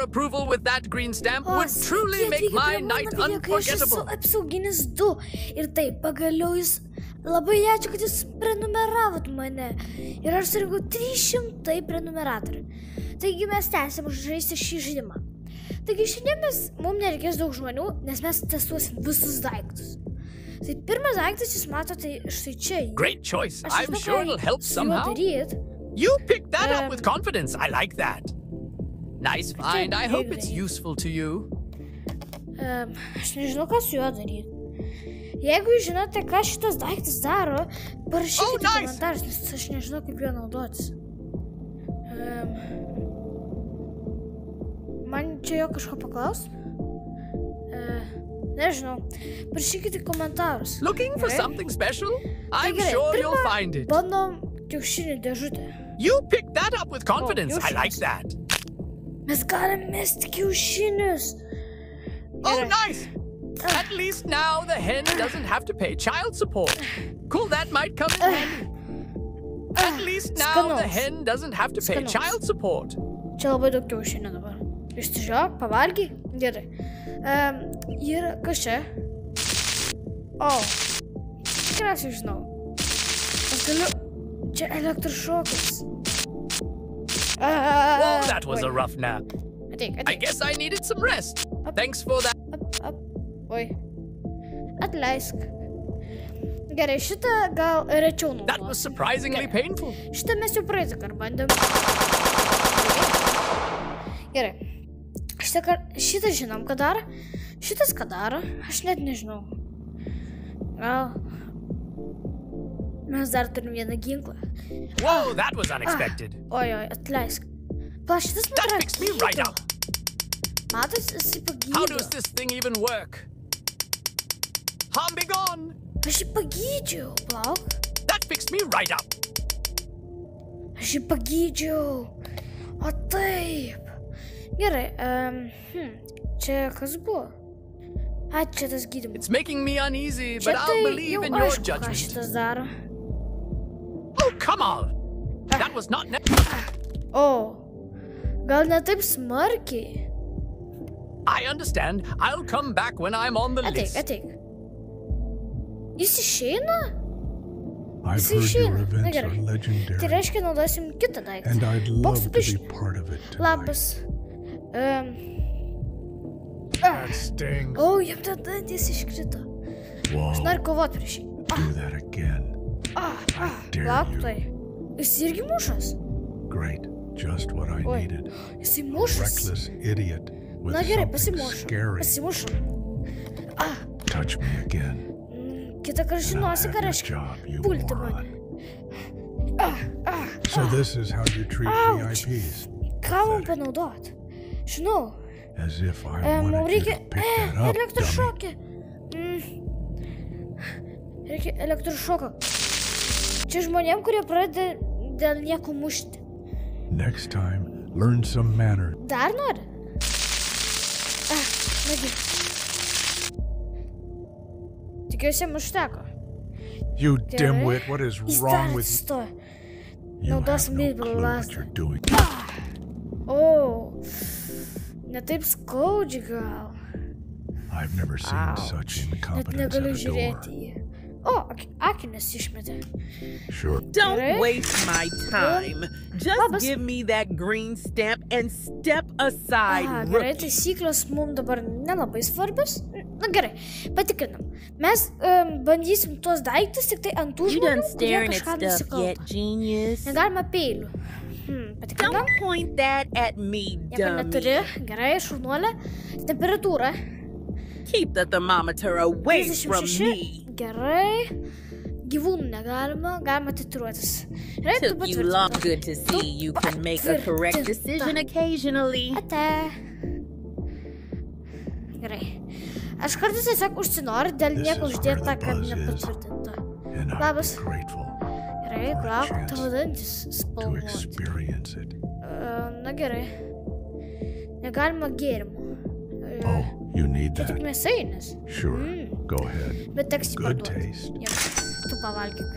approval with that green stamp would truly make my night unforgettable. Apsauginis 2. Ir taip, pagaliau jūs... Labai ačiū, kad jūs prenumeravot mane. Ir aš surinkau 300 prenumeratorių. Taigi mes tęsim žaisti šį žaidimą. Taigi šiandien mums nereikės daug žmonių, nes mes testuosim visus daiktus. Tai pirmas daiktas jūs matote štai čia. Great choice. I'm sure it'll help somehow. You picked that up with confidence. I like that. Nice find. I hope it's useful to you. Aš nežinau, ką su juo daryti. Jeigu jūs žinote, ką šitas daiktas daro, parašykite komentarus, nes aš nežinau, kaip juo naudotis. Man čia jo kažko paklaus? Nežinau. Parašykite komentarus. Looking for something special? I'm sure you'll find it. Bandom kiaušinių dėžutę. You picked that up with confidence. I like that. Mes galim mesti kiaušinius. Oh, nice. At least now the hen doesn't have to pay child support. Cool, that might come in handy. At least now the hen doesn't have to pay child support. Čia labai daug kiaušinių dabar. Išsižiok, pavalgy? Gerai. Ir kas čia? O, tikriausiai žinau. Aš galiu... Čia elektrošokas. Whoa, that was a rough nap. Ateik. I guess I needed some rest. Thanks for that. Oi. Atleisk. Gerai, šitą gal rečiau naudoti. That was surprisingly painful. Šitą mes jau praeitą kartą bandėm. Gerai. Šitą žinom, ką daro. Šitas ką daro. Aš net nežinau. Gal... Mes dar turim vieną ginklą. Whoa, that was unexpected. Oi, atleisk. Šitas man that fixed me right up. Matas, esi pagydo. How does this thing even work? Be gone. Aš jį pagydžiau, plauk. That fixed me right up. Aš jį pagydžiau. O taip. Gerai, čia kas buvo? Čia tas gydymas. It's making me uneasy, but I'll believe in your judgment. Ką šitas daro? Oh, come on. That was not... Gal ne taip smarkiai? I understand. I'll come back when I'm on the list. Ateik. Jis išeina? I've heard your events are legendary. Tai reiškia, naudosim kitą daiktą. And I'd love to be part of it tonight. Labas. That stings. Jam tą dantis iškrito. Aš noriu kovot prieš jį. Do that again. I dare Lauk, you. tai. Jis irgi mušas. Great. Just what I needed. Jisai mušas. Reckless idiot with Na gerai, something pasimušam. scary. Pasimušam. Touch me again. Kitą kartą žinosi, ką reiškia pulti mane. So this is how you treat VIPs. Ką man panaudot? Žinau. As if I wanted you to pick that up, elektrošokį. Reikia elektrošoką. Čia žmonėm, kurie pradeda dėl nieko mušti. Next time, learn some manners. Dar nori? Nagi. Tikiuosi, užteko. You dimwit, what is wrong with you? You have no clue what you're doing. Ne taip skaudžiai gal. I've never seen such incompetence Net negaliu at a žiūrėti door. jį. Akinius išmetė. Sure. Don't waste my time. Just give me that green stamp and step aside, Gerai, rookie. taisyklės mums dabar nelabai svarbios. Na gerai, patikrinam. Mes bandysim tuos daiktus tik tai ant tų You žmonių, done kurie staring at kažką stuff yet, nusikalto. genius? Negalima peilių. Patikrinam. Don't point that at me, Nieko neturi. dummy. Gerai, šaunuolė. Temperatūra. Keep the thermometer away from 36. me. Gerai. Gyvūnų negalima. Galima tituruotis. Gerai, tu Took you long. patvirtintas. Good to see you can make a correct decision occasionally. Ate. Gerai. Aš kartais tiesiog užsinoriu dėl nieko uždėta, kad nepatvirtinta. And Labas. I'm grateful Gerai, plauk, tavo dantis to spalvoti. experience it. Na gerai. Negalima gėrimų. Oh, you need Čia tik that? mėsainis. Sure. Go ahead. Bet teks jį Good parduoti. taste. Jo, tu pavalgyk.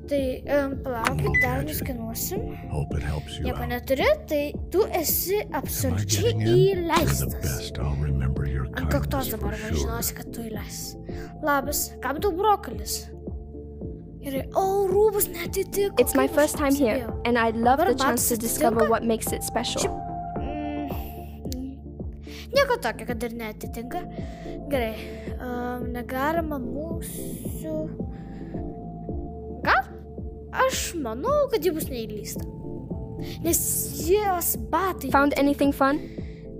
Tai palaukit, dar nuskinuosim. Hope it helps you Nieko out. neturi, tai tu esi Am I absoliučiai getting in? You're the įleistas. best. I'll remember your Ant kaktos kindness dabar for sure. žinosi, kad tu įleis. Labas, kam tau brokolis? Gerai, o rūbus netitiko. It's my kaip aš first time here, pastebėjau. and I'd love the Dabar chance to batas discover atitinka? what makes it special. Nieko tokio, kad ir netitinka. Gerai, negalima mūsų... Gal? Aš manau, kad ji bus neįlysta. Nes jos batai... Found anything fun?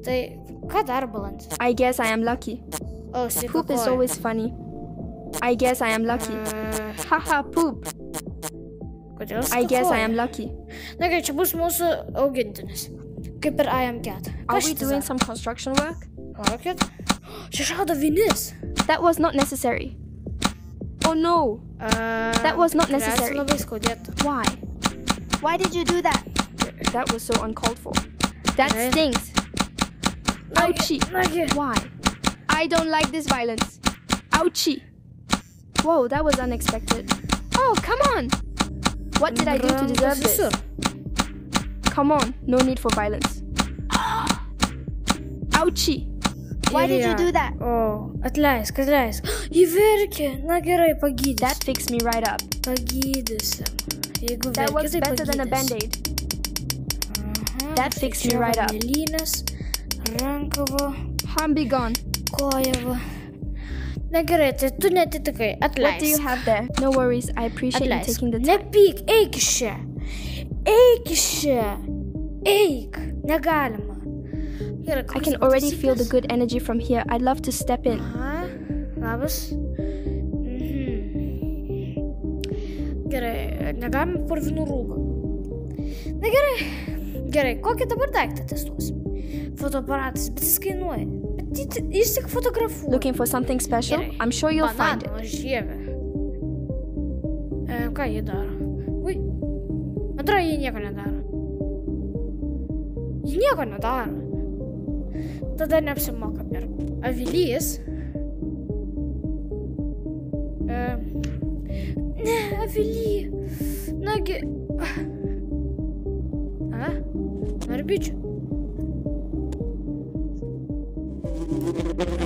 Tai ką dar balandis? I guess I am lucky. O, sveika Poop is koja. always funny. I guess I am lucky. Haha, poop. Kodėl I guess I am skakoja? lucky. Na gerai, čia bus mūsų augintinis. Kaip ir I am cat. Are we doing some construction work? Palaukit. Čia šaudo vinis. That was not necessary. Oh no. That was not necessary. Labai skaudėtų. Why? Why did you do that? That was so uncalled for. That Okay. stings. Ouchie. Nagi. Why? I don't like this violence. Ouchie. Whoa, that was unexpected. Oh, come on. What did I do to deserve this? Come on, no need for violence. Ouchie. Why did you do that? O, atleisk. Ji verkė. Na gerai, pagydysiu. That fixed me right up. Pagydysiu. Jeigu That verkė, works tai better than a pagydysiu. band-aid. Aha, That fixed me čia right up. vanilinas, rankava, Harm be gone. kojava. Na gerai, tai tu netitikai. Atleisk. What do you have there? No worries, I appreciate you Atleisk. taking the time. Nepyk, eik iš čia. Eik iš čia. Eik. Negalima. Gerai, I can already feel the good energy from here. I'd love to step in. Aha, labas. Gerai, negalime purvinų rūbų. Na gerai, kokį dabar daiktą testuosim? Fotoaparatas, bet jis kainuoja. Bet jis tik fotografuoja. Looking for something special? Gerai. I'm sure you'll find it. Banano žievė. Ką jie daro? Ui. Atrodo, jie nieko nedaro. Jie nieko nedaro. Tada neapsimoka pirkti. Avilys. Ne, avily. Nagi. Nori bičių.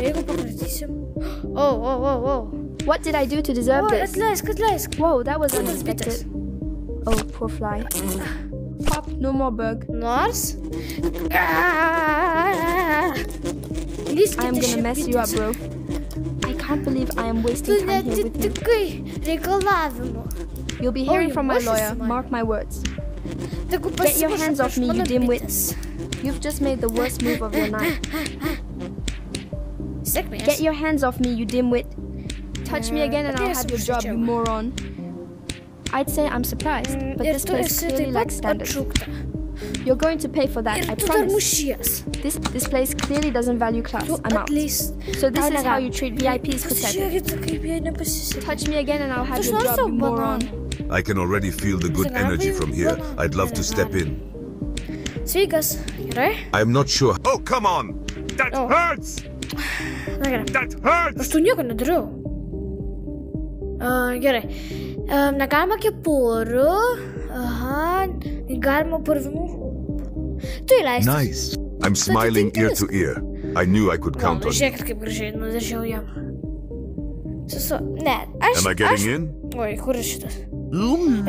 Jeigu pakratysim. Oh. What did I do to deserve this? Atleisk. Whoa, that was Kitas unexpected. Oh, poor fly. Pop, no more bug. Nors. I am gonna mess you up, bro. I can't believe I am Tu wasting time here with you. netitikai reikalavimų. You'll be hearing you from my must lawyer. smile. Mark my words. Tegu Get your hands off me, you mano dimwit. bitės. You've just made the worst move of your night. Sėkmės. Get your hands off me, you dimwit. Touch me again and I'll have your job, you moron. I'd say I'm surprised, but Ir this tu place esi clearly taip lacks pat standards. atšaukta. You're going to pay for that, I Ir tu dar promise. mušies. This place clearly doesn't value class. Tu I'm out. atleis. So this is how you treat VIPs, pathetic. Pasižiūrėkite, kaip jie nepasisekė. Touch me again and I'll have Aš your noriu job, savo you moron. bananų. I can already feel the good energy from here. I'd love to step in. Sveikas. Gerai? I'm not sure. Oh, come on! That Oh. hurts! Na gerai. That hurts! Aš tu nieko nedariau. Gerai. Negalima kepurių. Aha. Galima purvinų. Tu įleistas. Nice. I'm smiling ear to ear. I knew I could count on you. Žiūrėkit, kaip gražiai nudažiau jam. Ne, aš... Am I getting in? Oi, kur yra šitas?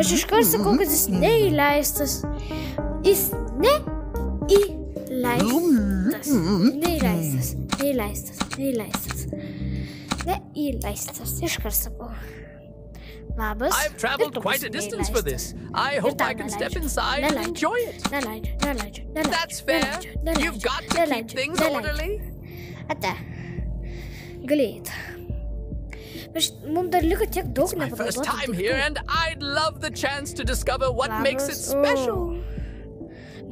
Aš iškart sakau, kad jis neįleistas. Jis Neįleistas. Iškart sakau. Labas. I've traveled quite a distance for this. I hope I can step inside and enjoy it. Neleidžiu. That's fair. You've got to keep things orderly. Ate. Galėjai. Mums dar liko tiek daug It's my first time here and I'd love the chance to discover what makes it special.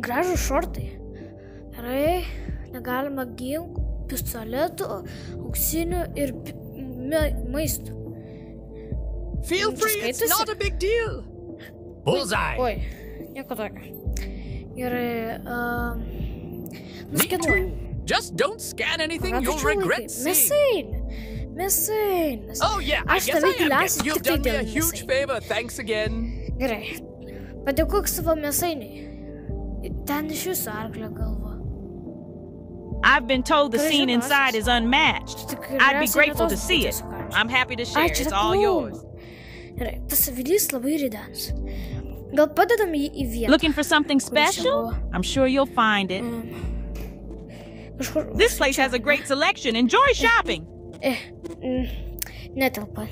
Gražų šortai. Gerai, negalima ginklų, pistoletų, auksinių ir maistų. Feel free, it's not a big deal. Bullseye. Oi, nieko tokio. Gerai, Me too. Just don't scan anything you'll regret seeing. Mėsainė. Mėsainis. Oh yeah, I Aš guess tave I am. įleisiu You've tik tai done me dėl a huge mėsainio. favor. Thanks again. Gerai. Padėkok savo mėsainiui. Ten iš jūsų arklio galva. I've been told the scene inside is unmatched. I'd be grateful to see it. I'm happy to share. It's all yours. Gerai, tas avilys labai ridenas. Gal padedam jį į vietą. Looking for something special? I'm sure you'll find it. Kažkur... This place has a great selection. Enjoy shopping. Netelpa.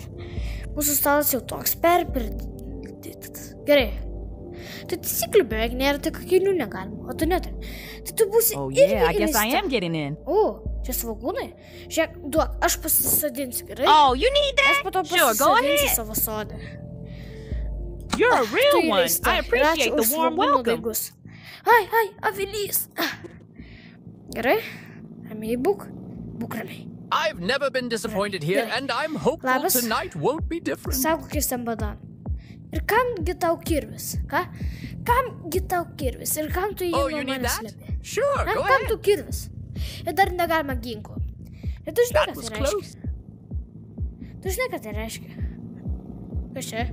Mūsų stalas jau toks perpirdytas. Gerai. Tai taisyklių beveik nėra, tik akinių negalima, o tu neturi. Tai tu būsi Oh irgi yeah, I guess I įleista. am getting in. O, čia svogūnai? Žiūrėk, duok, aš pasisodinsiu, gerai? Oh, you need Aš that? po to Sure, go pasisodinsiu ahead. savo sodą. You're a Tu real one. įleista. I appreciate Ir the ačiū už warm svogūnų welcome. daigus. Ai, avilys. Gerai? Ramiai būk. Būk ramiai. I've never been disappointed here, and I'm hopeful Labas. tonight won't be different. Sako, kokius ten badan. Ir kamgi tau kirvis? Ką? Kamgi tau kirvis? Ir kam tu jį Oh, nuo you need manęs that? slepi? Sure, Na, go kam tu ahead. kirvis? Ir dar negalima ginklo. Ir tu žinai, That ką was tai reiškia? close. Tu žinai, ką tai reiškia? Kas čia?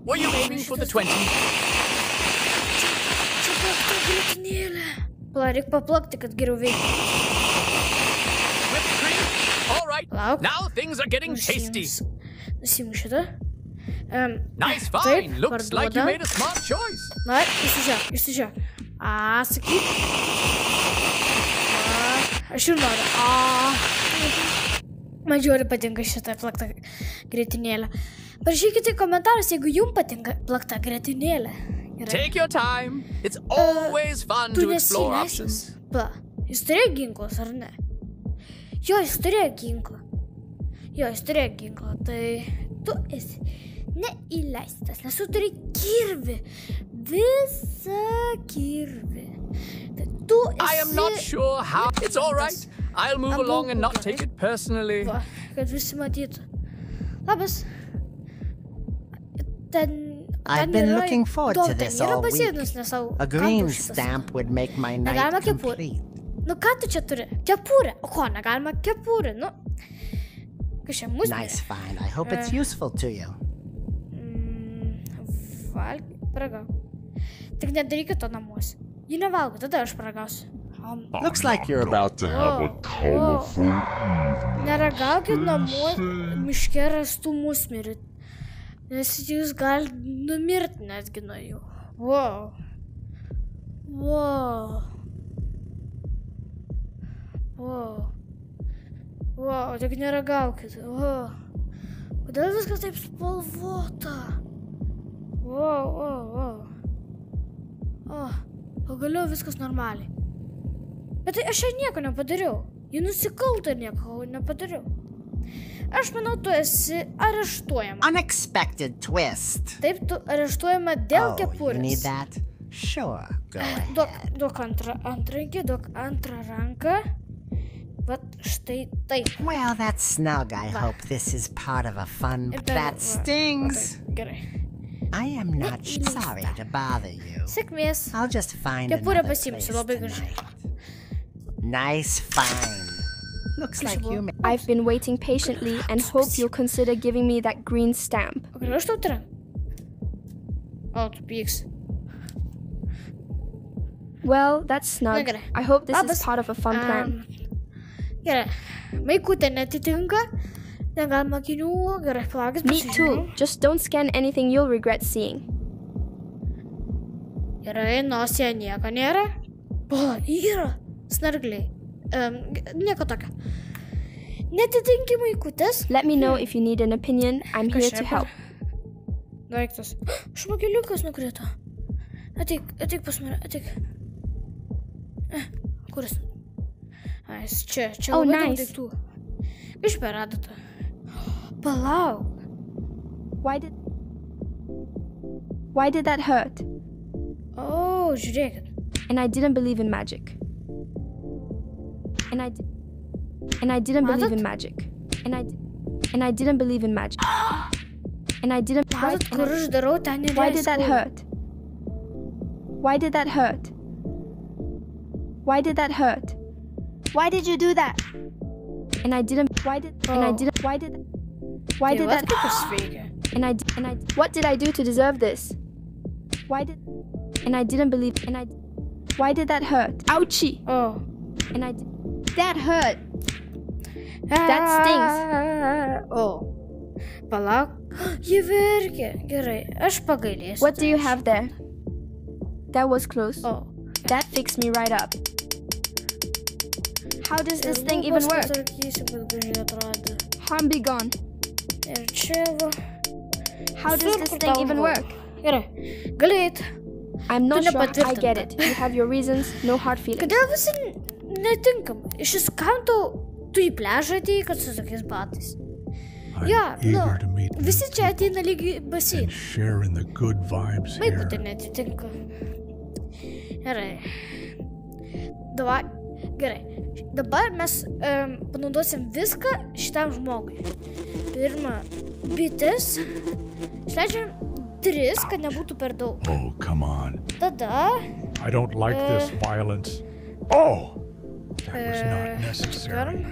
Were you aiming for the 20? Čia plakta grėtinėlė. Pala, reik paplakti, kad geriau veiktų. Whipped cream? All right. Lauk. Now things are getting tasty. Nusimu šitą. Nice Taip, find. Looks like you parduoda. made a smart choice. Na, išsižiūrėk. Sakyk. Aš ir noriu. Man žiūri patinka šitą plaktą grėtinėlę. Parašykite į komentarus, jeigu jums patinka plakta grėtinėlė. Gerai. Take your time. It's always fun Tu to explore nesileisi. options. Pala, jis turėjo ginklus, ar ne? Jo, jis turėjo ginklą. Tai tu esi neįleistas, nes tu turi kirvį. Visą kirvį. Tai tu esi... I am not sure how. It's all right. I'll move along and not take it personally. Va, kad visi matytų. Labas. I've been looking forward to this all week. A green stamp would make my night complete. Nu ką tu čia turi? Kepurę. O ko, negalima kepurę? Nu, kas čia musmirė? Nice find. I hope it's useful to you. Paragauk. Tik nedarykit to namuose. Ji nevalgo, tada aš paragausiu. Looks like you're about to have a colorful Neragaukit namuose miške rastų musmirį. Nes jūs galite numirti netgi nuo jų. Wow. Tik neragaukit. Kodėl viskas taip spalvota? Pagaliau viskas normaliai. Bet tai aš nieko nepadariau. Ji nusikalto ir nieko nepadariau. Aš manau, tu esi areštuojama. Unexpected twist. Taip, tu areštuojama dėl You need kepurės. that? Sure, go ahead. Duok antrankį, duok antrą ranką. Vat štai taip. Well, that's snug. I hope this is part of a fun... That stings. Gerai. I am not sorry to bother you. Sėkmės. I'll just find Kepurę another pasiimsiu, place labai gražiai. tonight. Nice find. Looks like you may... I've been waiting patiently and hope you'll consider giving me that green stamp. O galiu aš tau turiu? O, tu pyks. Well, that's snug. gerai. I hope this Labas. is part of a fun plan. Gerai. Maikutė netitinka. Negalima akinių. Gerai, plakis. Me too. Just don't scan anything you'll regret seeing. Gerai, nosėje nieko nėra. O, yra. Snargliai. Nieko tokio. Netitinki maikutės. Let me know if you need an opinion. I'm here to help. Daiktas. Šmakeliukas nukrito. Ateik pas mane, ateik. Kuris? Ais, čia Oh, labai daug nice. daiktų. Išperadata. Palauk. Why did that hurt? O, žiūrėkit. And I didn't believe in magic. And I didn't believe in magic. And I didn't believe in magic. And I didn't. Matot, kur aš darau, ten ir Why did that hurt? Why did that hurt? Why did that hurt? Why did you do that? And I didn't. Why did that what did I do to deserve this? Why did that hurt? Ouchie! Oh. That hurt! That stings! Oh. Palauk. Ji verkia. Gerai, aš pagailėsiu. What do you have there? That was close. Oh. That fixed me right up. How does this thing even work? Harm be gone. Ir čia va. How does this thing even work? Gerai, galėt. I'm not sure I get it. You have your reasons, no hard feelings. Kodėl visi netinkam? Iš kam tu į pliažą atėjai, kad su tokiais batais? Ja, visi čia ateina lygiai baseiną. Vaikų tai netitinka. Gerai. Gerai. Dabar mes panaudosim viską šitam žmogui. Pirma, bitės. Išleidžiam 3, kad nebūtų per daug. Oh, come on. Tada... I don't like this violence. Oh! That was not necessary.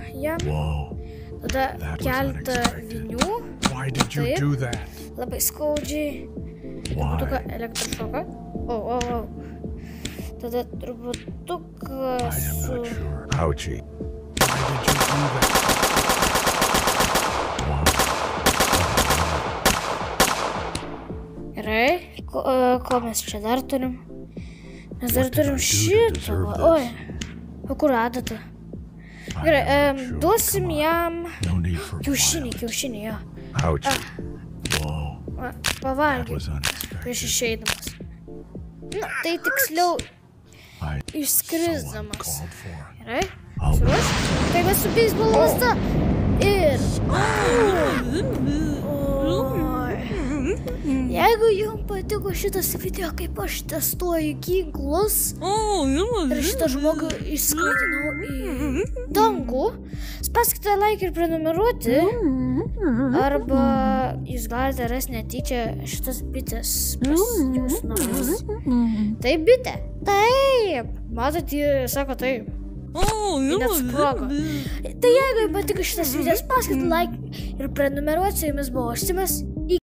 Whoa. Tada keletą vinių. Why did you do that? Labai skaudžiai. Truputuką elektrošoką. Oh. Tada truputuką su... I am not sure. Ouchie. Why did you do that? Gerai, ko mes čia dar turim? Mes dar turim šitą. Oi, o kur radate? Gerai, duosim jam kiaušinį, jo. Pavalgyk prieš išeidamas. Na, tai tiksliau išskrisdamas. Gerai, suruoš? Tai mes su beisbolo lazda. Ir... Jeigu jums patiko šitas video, kaip aš testuoju ginklus ir šitą žmogų išskraidinau į dangų, spauskite like ir prenumeruoti, arba jūs galite rasti netyčia šitas bitės pas jūsų namus. Taip, bitė? Taip! Matot, jie sako taip. Ji net sprogo. Tai jeigu jums patiko šitas video, spauskite like ir prenumeruoti, su jumis buvo aš Simas.